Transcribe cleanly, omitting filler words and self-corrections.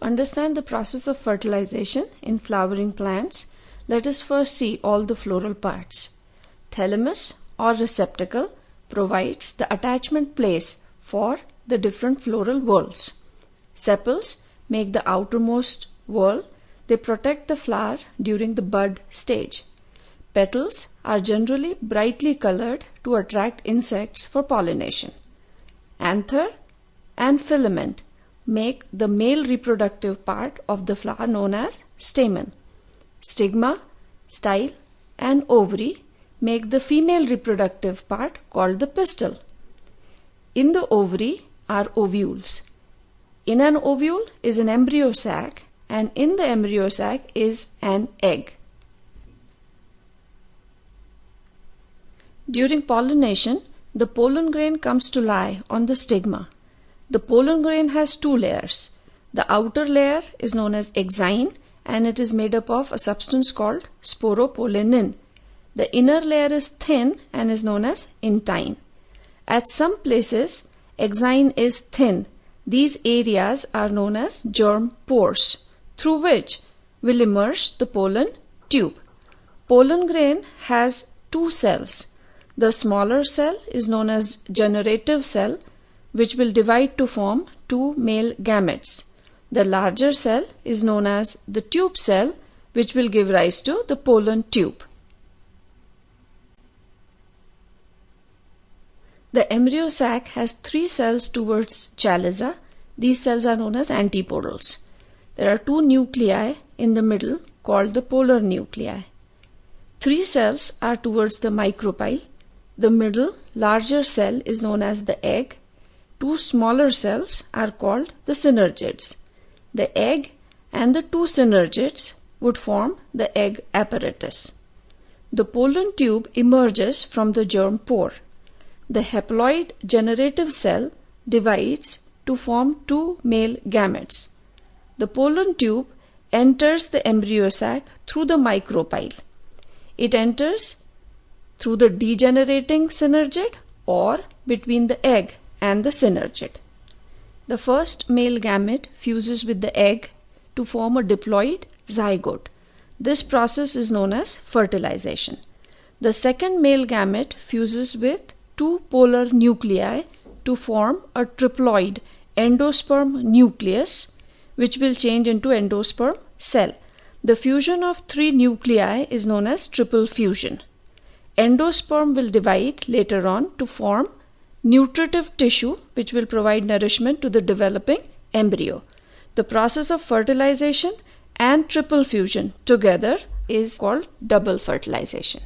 understand the process of fertilization in flowering plants, let us first see all the floral parts. Thalamus or receptacle provides the attachment place for the different floral whorls. Sepals make the outermost whorl. They protect the flower during the bud stage. Petals are generally brightly colored to attract insects for pollination. Anther and filament make the male reproductive part of the flower known as stamen. Stigma, style, and ovary make the female reproductive part called the pistil. In the ovary are ovules. In an ovule is an embryo sac, and in the embryo sac is an egg. During pollination, the pollen grain comes to lie on the stigma. The pollen grain has two layers. The outer layer is known as exine, and it is made up of a substance called sporopollenin. The inner layer is thin and is known as intine. At some places, exine is thin. These areas are known as germ pores, through which will emerge the pollen tube. Pollen grain has two cells. The smaller cell is known as generative cell, which will divide to form two male gametes. The larger cell is known as the tube cell, which will give rise to the pollen tube. The embryo sac has three cells towards chaliza. These cells are known as antipodals. There are two nuclei in the middle called the polar nuclei. Three cells are towards the micropyle. The middle, larger cell is known as the egg. Two smaller cells are called the synergids. The egg and the two synergids would form the egg apparatus. The pollen tube emerges from the germ pore. The haploid generative cell divides to form two male gametes. The pollen tube enters the embryo sac through the micropyle. It enters through the degenerating synergid or between the egg and the synergid. The first male gamete fuses with the egg to form a diploid zygote. This process is known as fertilization. The second male gamete fuses with two polar nuclei to form a triploid endosperm nucleus, which will change into endosperm cell. The fusion of three nuclei is known as triple fusion. Endosperm will divide later on to form nutritive tissue, which will provide nourishment to the developing embryo. The process of fertilization and triple fusion together is called double fertilization.